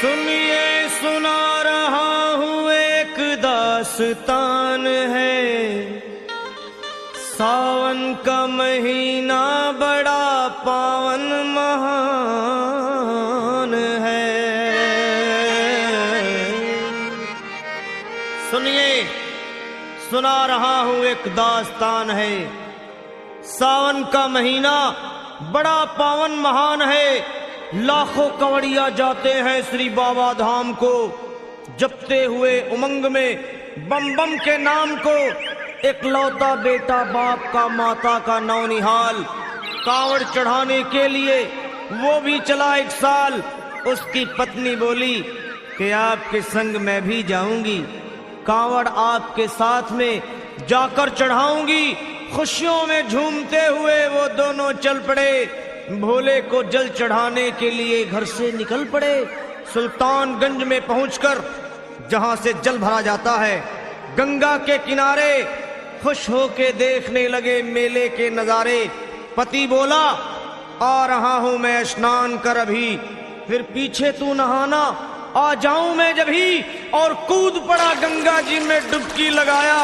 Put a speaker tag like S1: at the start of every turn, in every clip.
S1: सुनिए सुना रहा हूँ एक दास्तान है। सावन का महीना बड़ा पावन महान है। सुनिए सुना रहा हूँ एक दास्तान है। सावन का महीना बड़ा पावन महान है। लाखों कवड़िया जाते हैं श्री बाबा धाम को, जपते हुए उमंग में बम बम के नाम को। एक लौता बेटा बाप का माता का नौनिहाल, कांवड़ चढ़ाने के लिए वो भी चला 1 साल। उसकी पत्नी बोली कि आपके संग मैं भी जाऊंगी, कांवड़ आपके साथ में जाकर चढ़ाऊंगी। खुशियों में झूमते हुए वो दोनों चल पड़े। भोले को जल चढ़ाने के लिए घर से निकल पड़े। सुल्तानगंज में पहुंचकर जहां से जल भरा जाता है, गंगा के किनारे खुश होके देखने लगे मेले के नजारे। पति बोला आ रहा हूं मैं स्नान कर अभी, फिर पीछे तू नहाना आ जाऊं मैं जभी। और कूद पड़ा गंगा जी में डुबकी लगाया।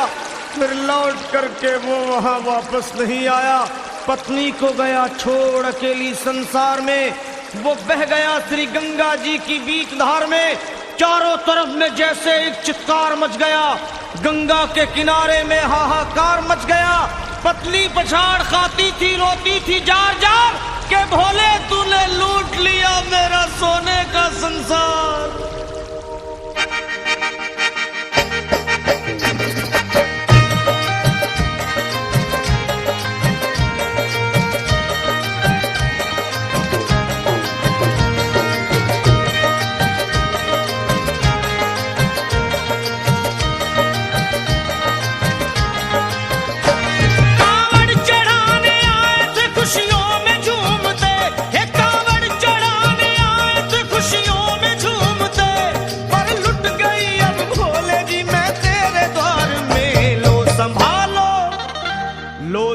S1: फिर लौट करके वो वहां वापस नहीं आया। पत्नी को गया छोड़ अकेली संसार में। वो बह गया श्री गंगा जी की बीच धार में। चारों तरफ में जैसे एक चित्कार मच गया, गंगा के किनारे में हाहाकार मच गया। पत्नी पछाड़ खाती थी, रोती थी जार जार के भोले तूने लूट लिया मेरा सोने का संसार।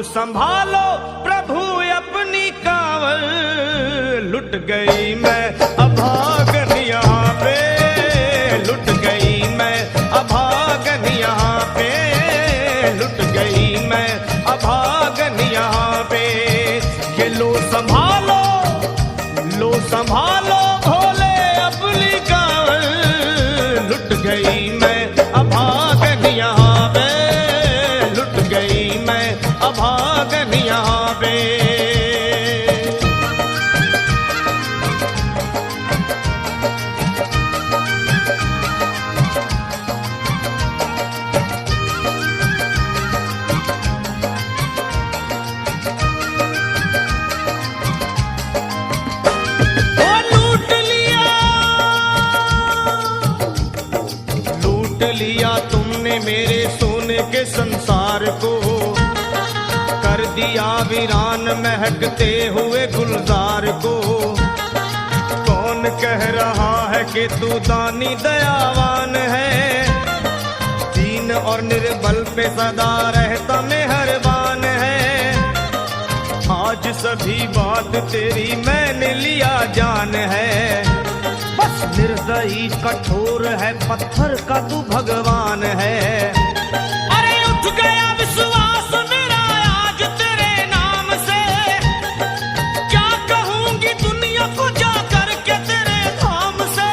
S1: संभालो प्रभु अपनी कांवड़, लुट गई मैं अभागन यहाँ पे, लुट गई मैं अभागन यहाँ पे, लुट गई मैं अभागन यहाँ पे। ये लो संभालो भोले अपनी कांवड़, लुट गई मैं अभागन यहाँ पे, लुट गई मैं अभागन यहाँ पे। लूट लिया तुमने मेरे सोने के संसार को, कर दिया वीरान महकते हुए गुलजार को। कौन कह रहा है कि तू दानी दयावान है, दीन और निर्बल पे सदा रहता मेहरबान है। आज सभी बात तेरी मैंने लिया जान है, बस निर्दयी कठोर है पत्थर का तू भगवान है। अरे उठ गया विश्वास मेरा आज तेरे नाम से, क्या कहूंगी दुनिया को जाकर के तेरे धाम से।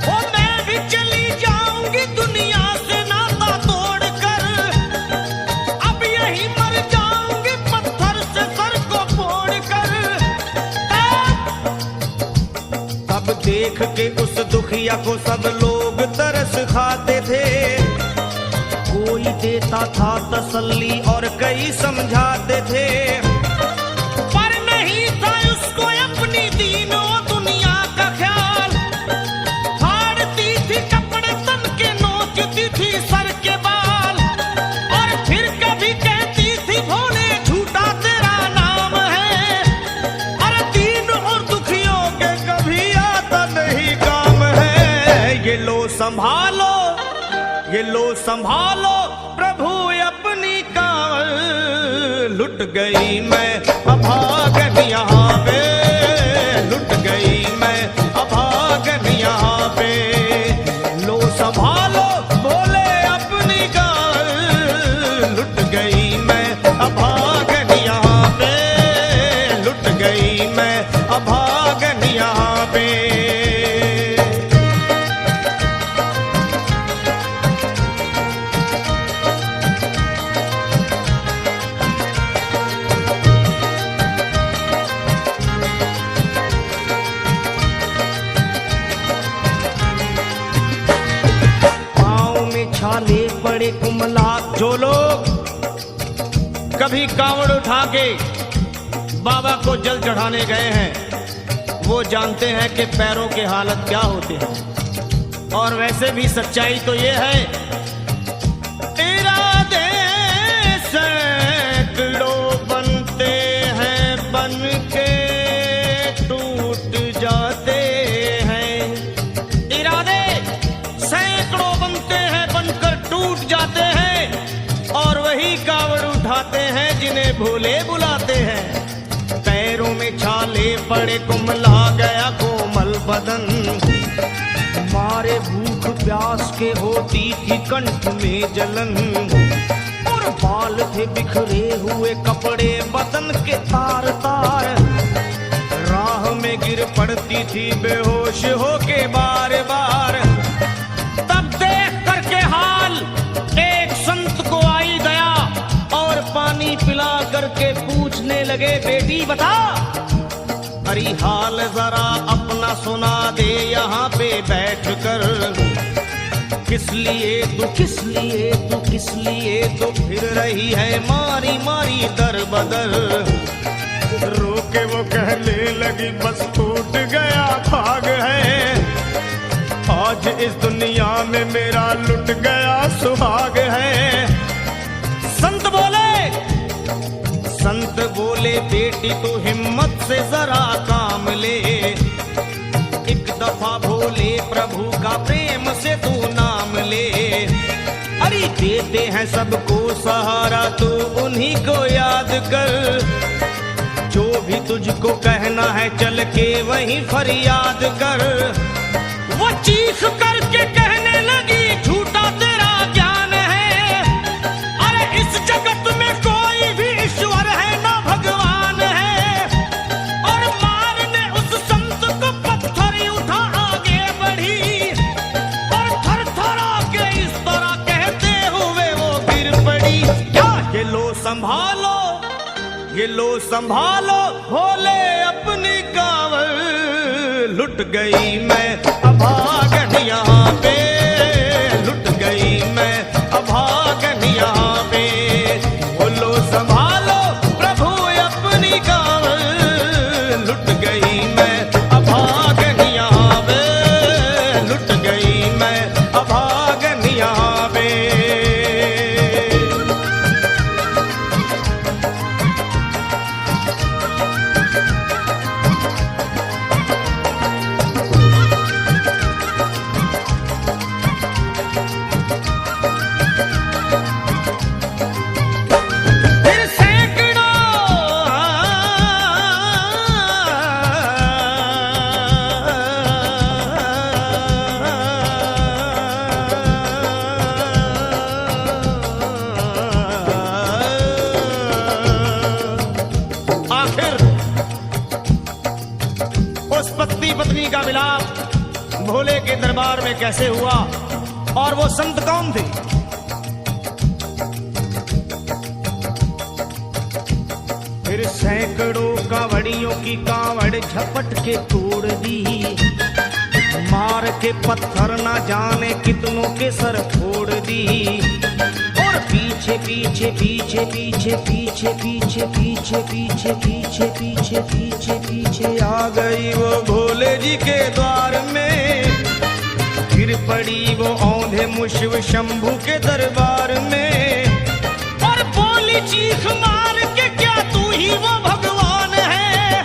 S1: ओ मैं भी चली जाऊंगी दुनिया से नाता तोड़कर, अब यही मर जाऊंगी पत्थर से सर को फोड़कर। तब देख के उस दुखिया को सब लोग तरस खाते थे, कोई देता था तसल्ली और कई समझाते थे। पर नहीं था उसको अपनी दीनों दुनिया का ख्याल, फाड़ती थी कपड़े तन के, नोचती थी सर के बाल। और फिर कभी कहती थी भोले झूठा तेरा नाम है, अरे दीन और दुखियों के कभी आता नहीं काम है। ये लो संभालो प्रभु अपनी कांवड़, लुट गई मैं अभागन यहाँ पे, लुट गई मैं अभागन यहाँ पे। लो संभालो बोले अपनी गाल, लुट गई मैं अभागन यहाँ पे, लुट गई मैं अभागन यहाँ पे। छाले पड़े कुमलाक, जो लोग कभी कांवड़ उठा के बाबा को जल चढ़ाने गए हैं वो जानते हैं कि पैरों के हालत क्या होते हैं। और वैसे भी सच्चाई तो ये है, इरादे सैकड़ों बनते हैं बन के टूट जाते हैं। इरादे सैकड़ों बनते हैं बनकर टूट जाते हैं, और वही कावड़ उठाते हैं जिन्हें भोले बुलाते हैं। पैरों में छाले पड़े कुमला गया कोमल बदन, मारे भूख प्यास के होती थी कंठ में जलन। और बाल थे बिखरे हुए कपड़े बदन के तार तार, राह में गिर पड़ती थी बेहोश होके बार बार। तब देख करके हाल एक संत को आई गया, और पानी पिला करके पूछने लगे बेटी बता, अरे हाल जरा अपना सुना दे यहाँ पे बैठ कर। किस लिए तू किस लिए तू किस लिए तो फिर रही है मारी मारी दर बदर। रोके वो कहने लगी बस टूट गया भाग है, आज इस दुनिया में मेरा लुट गया सुहाग है। संत बोले बेटी तू हिम्मत से जरा काम ले, एक दफा भोले प्रभु का प्रेम से तू नाम ले। अरे देते हैं सबको सहारा तू उन्हीं को याद कर, जो भी तुझको कहना है चल के वहीं फरियाद कर। वो चीख करके कहने लगी झूठा तेरा ज्ञान है, अरे इस जगत में कोई भी ईश्वर है ना भगवान है। और मारने उस संत को पत्थर उठा आगे बढ़ी, और थर थर के इस तरह कहते हुए वो गिर पड़ी। क्या ये लो संभालो, ये लो संभालो भोले अपनी कांवड़, लुट गई मैं अभागन यहाँ पे, लुट गई मैं अभागन यहाँ पे। बोलो संभालो प्रभु अपनी कांवड़, लुट गई मैं अभागन यहाँ पे, लुट गई मैं अभागन यहाँ पे। पत्नी का मिलाप भोले के दरबार में कैसे हुआ और वो संत कौन थे? फिर सैकड़ों कांवड़ियों की कांवड़ झपट के तोड़ दी, मार के पत्थर ना जाने कितनों के सर फोड़ दी। और पीछे पीछे पीछे पीछे पीछे पीछे पीछे पीछे पीछे पीछे पीछे पीछे आ गई वो भोले जी के द्वार में। गिर पड़ी वो औंधे मुश्व शंभू के दरबार में, और बोली चीख मार के क्या तू ही वो भगवान है?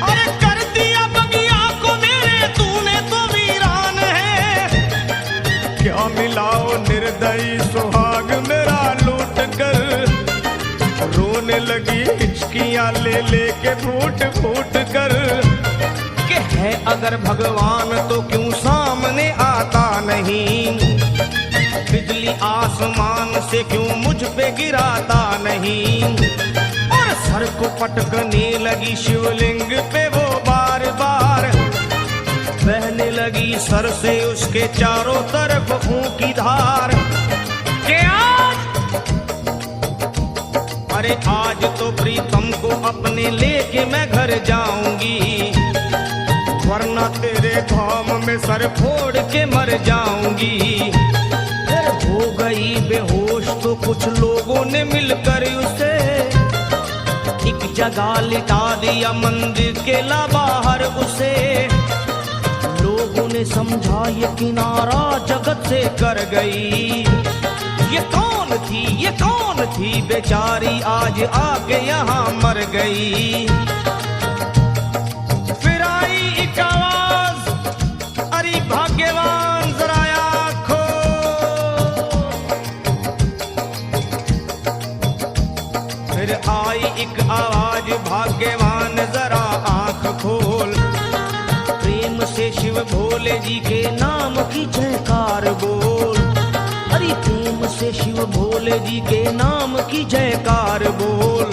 S1: अरे कर दिया बगिया को मेरे तूने तो वीरान है। क्या मिलाओ निर्दयी सुहाग मेरा लूट कर, रोने लगी हिचकियां ले लेके फूट फूट कर। के है अगर भगवान तो क्यों सामने आता नहीं, बिजली आसमान से क्यों मुझ पे गिराता नहीं। और सर को पटकने लगी शिवलिंग पे वो बार बार, बहने लगी सर से उसके चारों तरफ खून की धार। के अरे आज तो प्रीतम को अपने लेके मैं घर जाऊंगी, वरना तेरे धाम में सर फोड़ के मर जाऊंगी। फिर हो गई बेहोश तो कुछ लोगों ने मिलकर उसे एक जगह लिटा दिया, मंदिर के ला बाहर उसे। लोगों ने समझा ये किनारा जगत से कर गई, ये कौन थी, ये कौन थी बेचारी आज आके यहाँ मर गई। फिर आई एक आवाज, अरे भाग्यवान जरा आँखो। फिर आई एक आवाज, भाग्यवान जरा आँख खोल, प्रेम से शिव भोले जी के नाम की जयकार बोल। अरे प्रेम से शिव भोले जी के नाम की जयकार बोल।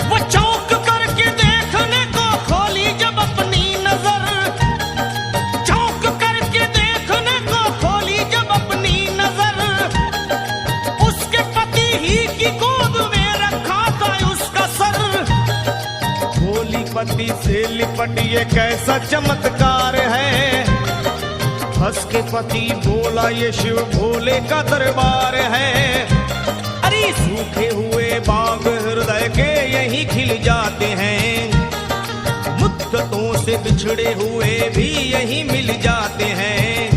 S1: वो चौंक करके देखने को खोली जब अपनी नजर, चौंक करके देखने को खोली जब अपनी नजर, उसके पति ही की गोद में रखा था उसका सर। भोली पति से लिपट ये कैसा चमत्कार है, हंस के पति बोला ये शिव भोले का दरबार है। अरे सूखे हुए बाग हृदय के यहीं खिल जाते हैं, मुद्दतों से बिछड़े हुए भी यहीं मिल जाते हैं।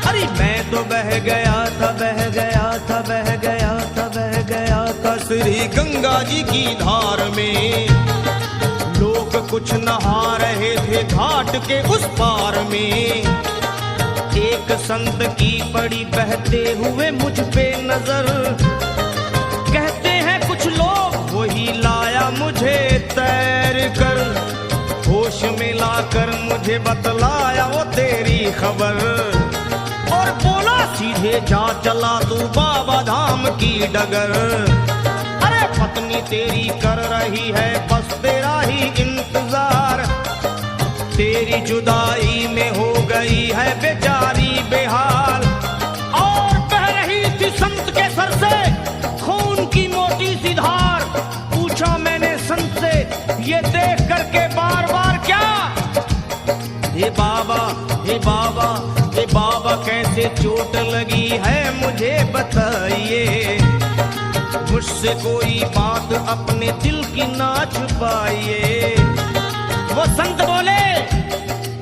S1: अरे मैं तो बह गया था, बह गया था, बह गया था, बह गया था श्री गंगा जी की धार में। लोग कुछ नहा रहे थे घाट के उस पार में, एक संत की पड़ी बहते हुए मुझ पे नजर। कहते हैं कुछ लोग वही लाया मुझे तैर कर, होश में लाकर मुझे बतलाया वो तेरी खबर। और बोला सीधे जा चला तू बाबा धाम की डगर। अरे पत्नी तेरी कर रही है बस तेरा ही इंतजार, तेरी जुदाई में हो गई है बेचारी बेहाल। और बह रही थी संत के सर से खून की मोटी सी धार। पूछा मैंने संत से ये देख करके बार बार क्या, हे बाबा, हे बाबा, हे बाबा कैसे चोट लगी है मुझे बताइए, मुझसे कोई बात अपने दिल की ना छुपाइए। वो संत बोले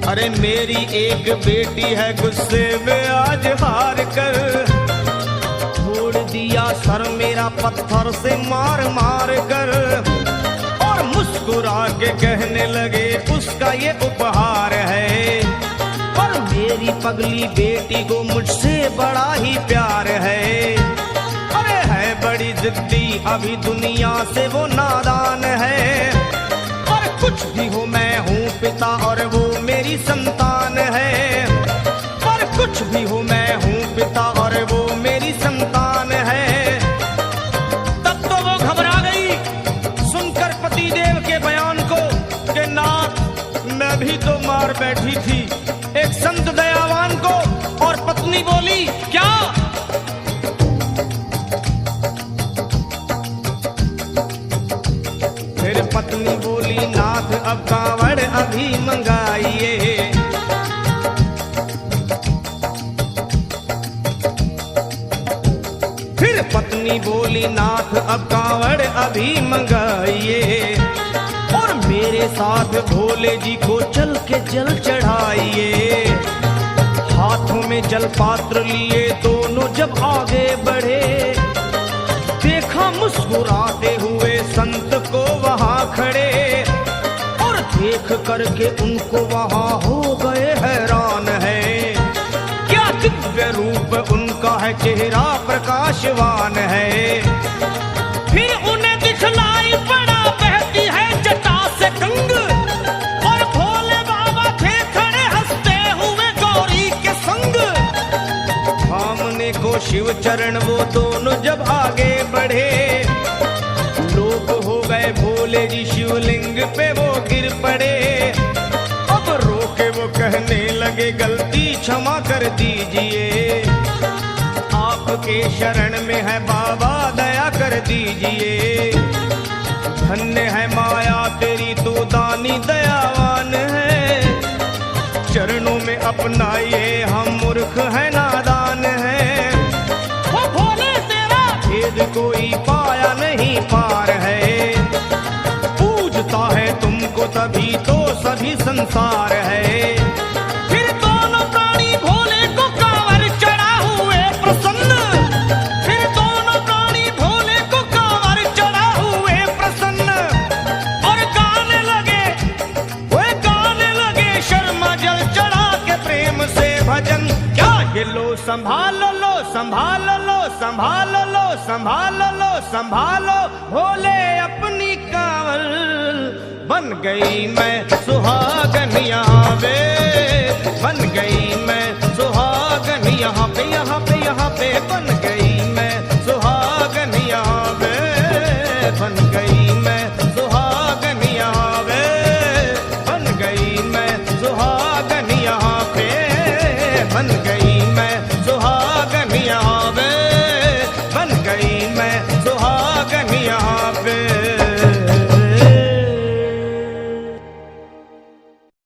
S1: अरे मेरी एक बेटी है गुस्से में आज हार कर, छोड़ दिया सर मेरा पत्थर से मार मार कर। और मुस्कुरा के कहने लगे उसका ये उपहार है, और मेरी पगली बेटी को मुझसे बड़ा ही प्यार है। अरे है बड़ी जिद्दी अभी दुनिया से वो नादान है, और कुछ भी हो मैं हूँ पिता और वो मेरी संतान है। पर कुछ भी हो मैं हूँ पिता और वो मेरी संतान है। तब तो वो घबरा गई सुनकर पतिदेव के बयान को कि नाथ मैं भी तो मार बैठी थी एक संत दयावान को। और पत्नी बोली क्या, फिर पत्नी बोली नाथ अब कांवड़ अभी मंगाइए। फिर पत्नी बोली नाथ अब कांवड़ अभी मंगाइए, और मेरे साथ भोले जी को चल के जल चढ़ाइए। हाथों में जल पात्र लिए दोनों जब आगे बढ़े, देखा मुस्कुराते हुए संत को वहां खड़े, और देख करके उनको वहां हो गए हैरान है। क्या दिव्य रूप उनका है, चेहरा प्रकाशवान है। फिर उन्हें दिखलाई पड़ा बहती है जटा से गंग, और भोले बाबा थे खड़े भोले को शिव चरण वो दोनों जब आगे बढ़े, लोग हो गए भोले जी शिवलिंग पे वो गिर पड़े। अब रोके वो कहने लगे गलती क्षमा कर दीजिए, आपके शरण में है बाबा दया कर दीजिए। धन्य है माया तेरी तू दानी दयावान है, चरणों में अपनाइए हम मूर्ख है नादान है। वो भोले तेरा भेद कोई पाया नहीं पार है, पूजता है तुमको तभी तो सभी संसार है। फिर दोनों प्राणी भोले को कांवर चढ़ा हुए प्रसन्न, फिर दोनों प्राणी भोले को कांवर चढ़ा हुए प्रसन्न, और गाने लगे शर्मा जल चढ़ा के प्रेम से भजन। क्या ये लो संभाल लो संभाल लो संभाल लो संभाल लो संभालो भोले अपनी कांवल, बन गई मैं सुहागन यहाँ पे, बन गई मैं सुहागन यहाँ पे, यहाँ पे यहाँ पे बन गई मैं सुहागन यहाँ पे, बन गई मैं सुहागन यहाँ पे, बन गई मैं सुहागन यहाँ पे, बन गई